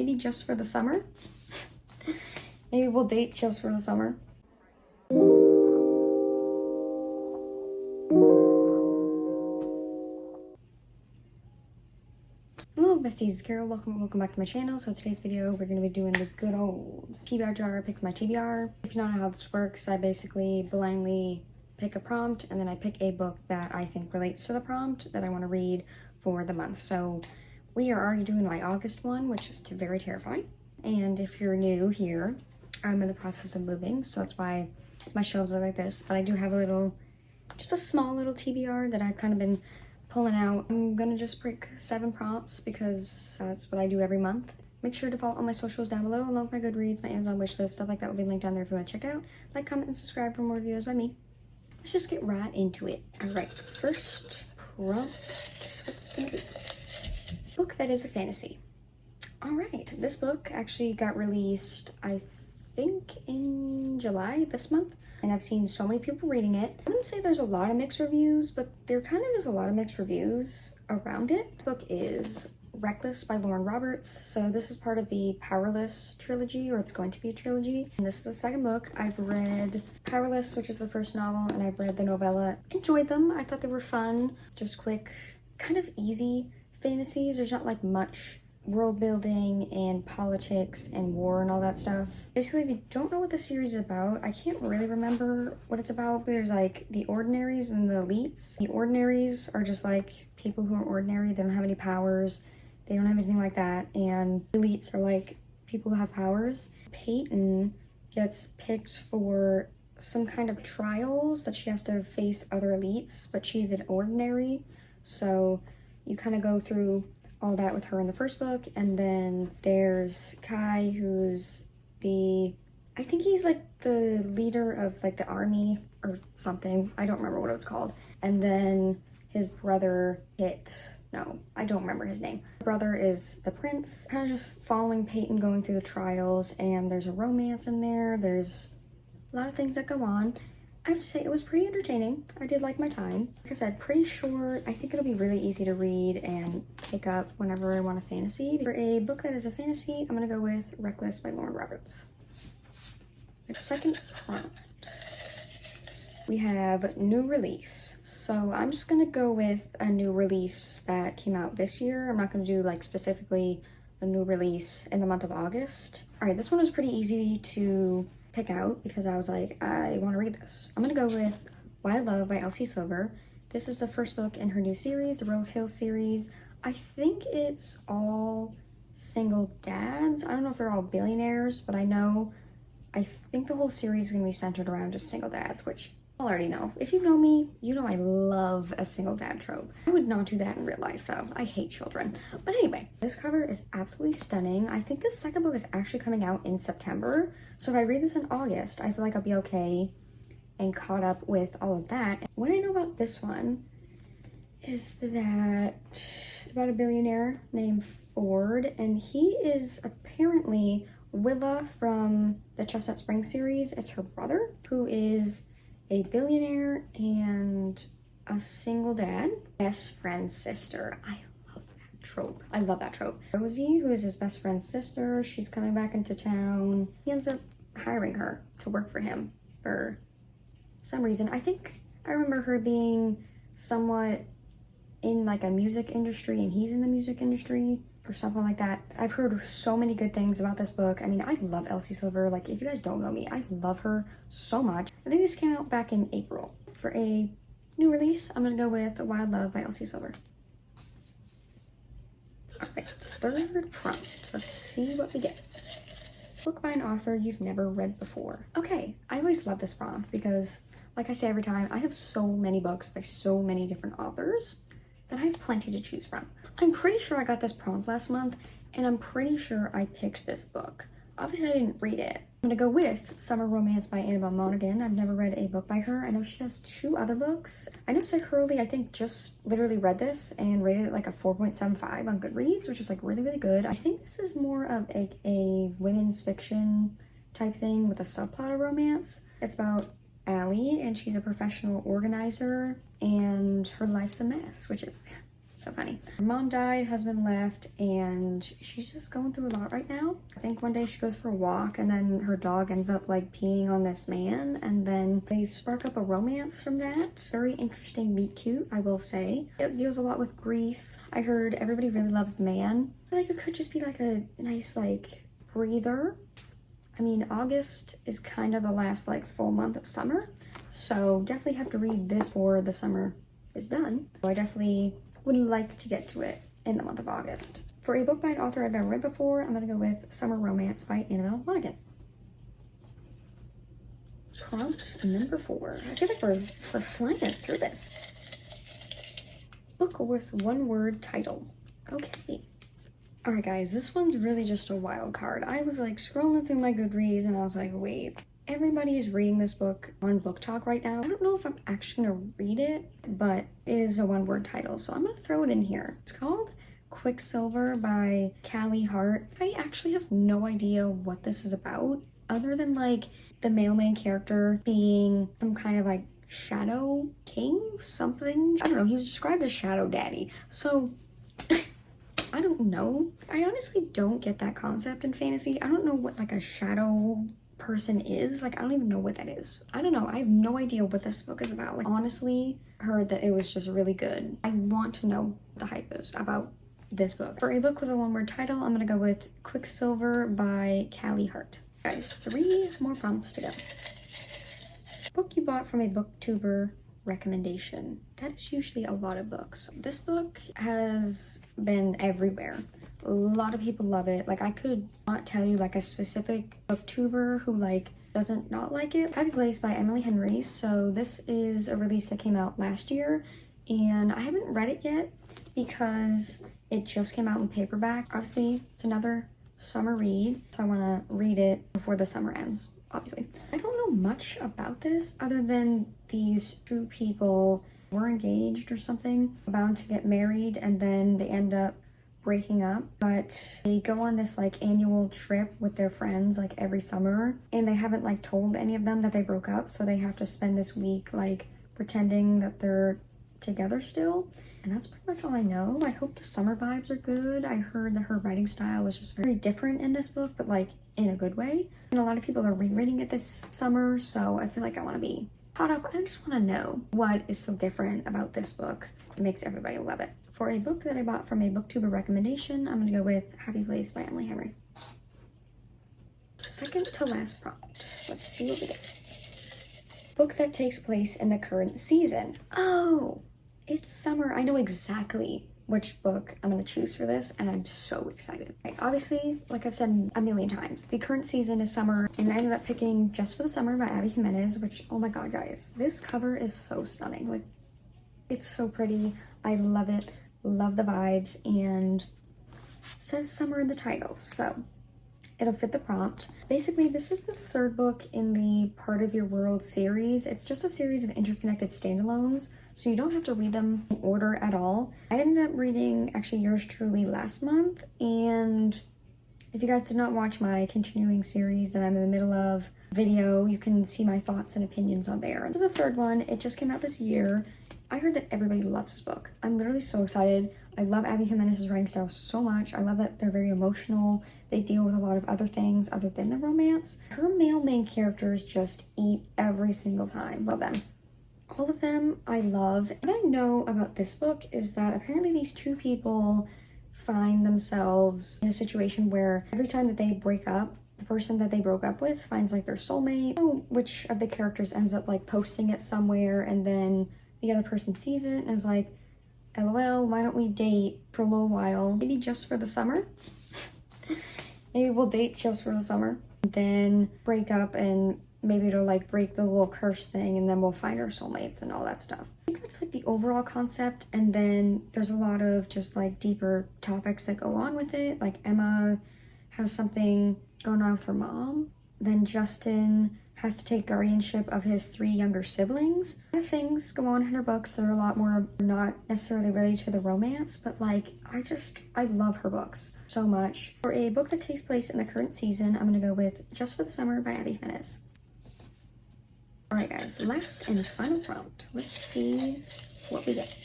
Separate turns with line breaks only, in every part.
Maybe just for the summer. Maybe we'll date just for the summer. Hello besties, Carol. Welcome back to my channel. So today's video we're going to be doing the good old TBR jar picks my TBR. If you don't know how this works, I basically blindly pick a prompt and then I pick a book that I think relates to the prompt that I want to read for the month. So we are already doing my August one, which is very terrifying. And if you're new here, I'm in the process of moving, so that's why my shelves are like this. But I do have just a small little TBR that I've kind of been pulling out. I'm gonna just pick 7 prompts because that's what I do every month. Make sure to follow all my socials down below, along with my Goodreads, my Amazon wishlist, stuff like that will be linked down there if you want to check it out. Like, comment, and subscribe for more videos by me. Let's just get right into it. All right, first prompt, what's it gonna be? Book that is a fantasy. All right, this book actually got released, I think in July this month, and I've seen so many people reading it. I wouldn't say there's a lot of mixed reviews, but there kind of is a lot of mixed reviews around it. The book is Reckless by Lauren Roberts. So this is part of the Powerless trilogy, or it's going to be a trilogy. And this is the second book. I've read Powerless, which is the first novel, and I've read the novella. Enjoyed them. I thought they were fun, just quick, kind of easy fantasies. There's not like much world building and politics and war and all that stuff. Basically, if you don't know what the series is about, I can't really remember what it's about. There's like the ordinaries and the elites. The ordinaries are just like people who are ordinary. They don't have any powers. They don't have anything like that. And elites are like people who have powers. Peyton gets picked for some kind of trials that she has to face other elites, but she's an ordinary. So you kind of go through all that with her in the first book. And then there's Kai, who's I think he's like the leader of like the army or something. I don't remember what it was called. And then his brother I don't remember his name. The brother is the prince, kind of just following Peyton going through the trials, and there's a romance in there. There's a lot of things that go on. I have to say, it was pretty entertaining. I did like my time. Like I said, pretty short. I think it'll be really easy to read and pick up whenever I want a fantasy. For a book that is a fantasy, I'm gonna go with Reckless by Lauren Roberts. The second prompt, we have new release. So I'm just gonna go with a new release that came out this year. I'm not gonna do like specifically a new release in the month of August. All right, this one was pretty easy to pick out because I was like, I want to read this. I'm gonna go with Why Love by Elsie Silver. This is the first book in her new series, the Rose Hill series. I think it's all single dads. I don't know if they're all billionaires, but I think the whole series is gonna be centered around just single dads, which I already know. If you know me, you know I love a single dad trope. I would not do that in real life though. I hate children. But anyway, this cover is absolutely stunning. I think the second book is actually coming out in September. So if I read this in August, I feel like I'll be okay and caught up with all of that. What I know about this one is that it's about a billionaire named Ford, and he is apparently Willa from the Chestnut Springs series. It's her brother, who is a billionaire and a single dad, best friend's sister. I love that trope. I love that trope. Rosie, who is his best friend's sister, she's coming back into town. He ends up hiring her to work for him for some reason. I think I remember her being somewhat in like a music industry and he's in the music industry or something like that. I've heard so many good things about this book. I mean, I love Elsie Silver. Like, if you guys don't know me, I love her so much. I think this came out back in April. For a new release, I'm gonna go with Wild Love by Elsie Silver. All right, third prompt. Let's see what we get. Book by an author you've never read before. Okay, I always love this prompt because, like I say every time, I have so many books by so many different authors that I have plenty to choose from. I'm pretty sure I got this prompt last month, and I'm pretty sure I picked this book. Obviously, I didn't read it. I'm gonna go with Summer Romance by Annabelle Monaghan. I've never read a book by her. I know she has 2 other books. I know Sid Hurley, I think, just literally read this and rated it like a 4.75 on Goodreads, which is like really, really good. I think this is more of a women's fiction type thing with a subplot of romance. It's about Allie, and she's a professional organizer, and her life's a mess, which is So funny. Her mom died, husband left, and she's just going through a lot right now. I think one day she goes for a walk and then her dog ends up like peeing on this man, and then they spark up a romance from that. Very interesting meet cute, I will say. It deals a lot with grief. I heard everybody really loves the man. I feel like it could just be like a nice like breather. I mean, August is kind of the last like full month of summer, so definitely have to read this before the summer is done. So I definitely would like to get to it in the month of August. For a book by an author I've never read before, I'm gonna go with Summer Romance by Annabelle Monaghan. Prompt number 4. I feel like we're flying through this. Book with one word title. Okay. Alright guys, this one's really just a wild card. I was like scrolling through my Goodreads and I was like, wait, everybody is reading this book on Book Talk right now. I don't know if I'm actually gonna read it, but it is a one-word title, so I'm gonna throw it in here. It's called Quicksilver by Callie Hart. I actually have no idea what this is about, other than like the main character being some kind of like shadow king, something. I don't know, he was described as Shadow Daddy, so I don't know. I honestly don't get that concept in fantasy. I don't know what like a shadow person is. Like, I don't even know what that is. I don't know. I have no idea what this book is about. Like, honestly, heard that it was just really good. I want to know what the hype is about this book. For a book with a one-word title, I'm gonna go with Quicksilver by Callie Hart. Guys, 3 more prompts to go. Book you bought from a booktuber recommendation. That is usually a lot of books. This book has been everywhere. A lot of people love it. Like, I could not tell you like a specific booktuber who like doesn't not like it. Happy Place by Emily Henry. So this is a release that came out last year and I haven't read it yet because it just came out in paperback. Obviously, it's another summer read, so I want to read it before the summer ends, obviously. I don't know much about this other than these 2 people were engaged or something, about to get married, and then they end up breaking up, but they go on this like annual trip with their friends like every summer, and they haven't like told any of them that they broke up, so they have to spend this week like pretending that they're together still. And that's pretty much all I know. I hope the summer vibes are good. I heard that her writing style is just very different in this book, but like in a good way. And a lot of people are rereading it this summer, so I feel like I want to be caught up. I just want to know what is so different about this book that makes everybody love it. For a book that I bought from a booktuber recommendation, I'm gonna go with Happy Place by Emily Henry. Second to last prompt. Let's see what we get. Book that takes place in the current season. Oh, it's summer. I know exactly which book I'm gonna choose for this, and I'm so excited. Okay, obviously, like I've said a million times, the current season is summer, and I ended up picking Just for the Summer by Abby Jimenez, which, oh my god, guys, this cover is so stunning. Like, it's so pretty. I love it. Love the vibes, and it says summer in the title, so it'll fit the prompt. Basically, this is the 3rd book in the Part of Your World series. It's just a series of interconnected standalones, so you don't have to read them in order at all. I ended up reading actually yours truly last month, and if you guys did not watch my continuing series that I'm in the middle of video, you can see my thoughts and opinions on there. This is the 3rd one. It just came out this year. I heard that everybody loves this book. I'm literally so excited. I love Abby Jimenez's writing style so much. I love that they're very emotional. They deal with a lot of other things other than the romance. Her male main characters just eat every single time. Love them. All of them I love. What I know about this book is that apparently these 2 people find themselves in a situation where every time that they break up, the person that they broke up with finds like their soulmate. I don't know which of the characters ends up like posting it somewhere, and then the other person sees it and is like, LOL, why don't we date for a little while? Maybe just for the summer? Maybe we'll date just for the summer. Then break up, and maybe it'll like break the little curse thing, and then we'll find our soulmates and all that stuff. I think that's like the overall concept, and then there's a lot of just like deeper topics that go on with it. Like Emma has something going on with her mom. Then Justin has to take guardianship of his 3 younger siblings. A lot of things go on in her books that are a lot more not necessarily related to the romance, but like, I love her books so much. For a book that takes place in the current season, I'm gonna go with Just for the Summer by Abby Jimenez. All right, guys, last and final prompt. Let's see what we get.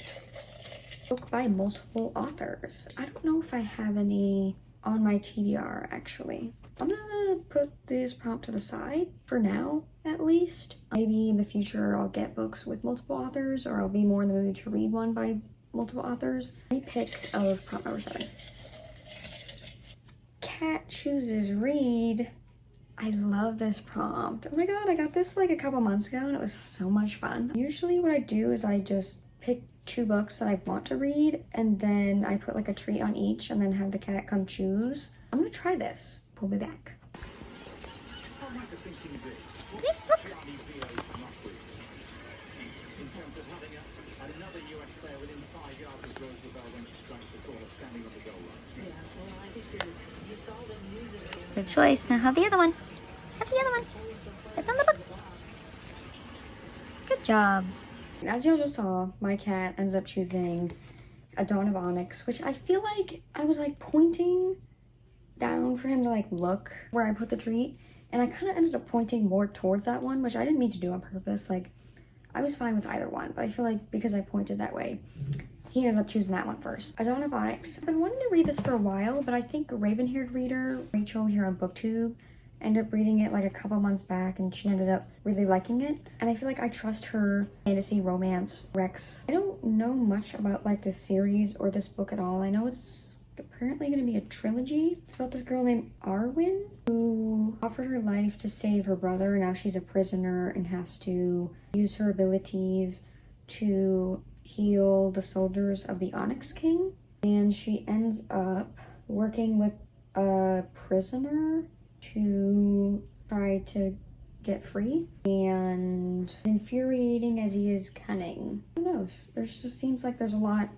book by multiple authors. I don't know if I have any on my TBR actually. I'm gonna put this prompt to the side for now, at least. Maybe in the future I'll get books with multiple authors, or I'll be more in the mood to read one by multiple authors. Let me pick of prompt number 7. Cat chooses read. I love this prompt. Oh my god, I got this like a couple months ago and it was so much fun. Usually what I do is I just pick 2 books that I want to read and then I put like a treat on each and then have the cat come choose. I'm gonna try this. We'll be back.
Good choice. Now have the other one. Have the other one. It's on the book. Good job.
As y'all just saw, my cat ended up choosing A Dawn of Onyx, which I feel like I was like pointing down for him to like look where I put the treat, and I kind of ended up pointing more towards that one, which I didn't mean to do on purpose. Like, I was fine with either one, but I feel like because I pointed that way, he ended up choosing that one first. A Dawn of Onyx. I've been wanting to read this for a while, but I think raven-haired reader Rachel here on BookTube ended up reading it like a couple months back and she ended up really liking it. And I feel like I trust her fantasy romance recs. I don't know much about like this series or this book at all. I know it's apparently going to be a trilogy. It's about this girl named Arwen who offered her life to save her brother. Now she's a prisoner and has to use her abilities to heal the soldiers of the Onyx King, and she ends up working with a prisoner to try to get free, and infuriating as he is cunning. I don't know, there's just seems like there's a lot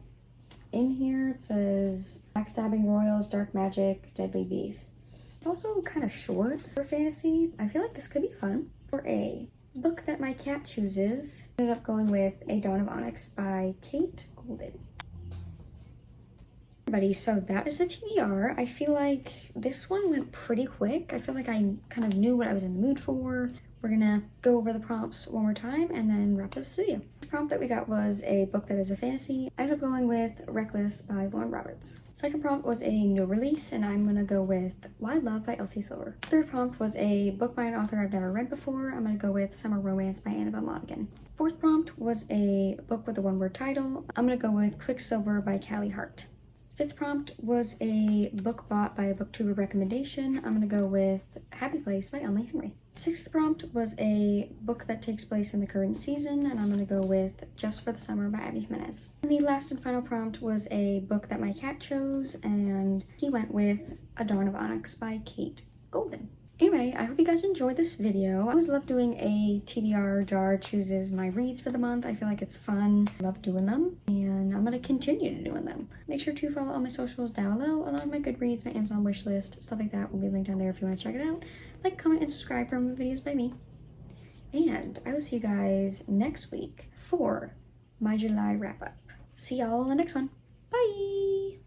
in here. It says backstabbing royals, dark magic, deadly beasts. It's also kind of short for fantasy. I feel like this could be fun. For a book that my cat chooses, I ended up going with A Dawn of Onyx by Kate Golden. Everybody, so that is the TBR. I feel like this one went pretty quick. I feel like I kind of knew what I was in the mood for. We're gonna go over the prompts one more time and then wrap up this video. The prompt that we got was a book that is a fantasy. I ended up going with Reckless by Lauren Roberts. Second prompt was a new release, and I'm gonna go with Why Love by Elsie Silver. Third prompt was a book by an author I've never read before. I'm gonna go with Summer Romance by Annabelle Monaghan. Fourth prompt was a book with a one-word title. I'm gonna go with Quicksilver by Callie Hart. Fifth prompt was a book bought by a booktuber recommendation. I'm gonna go with Happy Place by Emily Henry. Sixth prompt was a book that takes place in the current season, and I'm gonna go with Just for the Summer by Abby Jimenez. And the last and final prompt was a book that my cat chose, and he went with A Dawn of Onyx by Kate Golden. Anyway, I hope you guys enjoyed this video. I always love doing a TBR jar chooses my reads for the month. I feel like it's fun. I love doing them, and I'm gonna continue doing them. Make sure to follow all my socials down below, along with my Goodreads, my Amazon wishlist, stuff like that will be linked down there if you want to check it out. Like, comment, and subscribe for more videos by me. And I will see you guys next week for my July wrap-up. See y'all in the next one. Bye!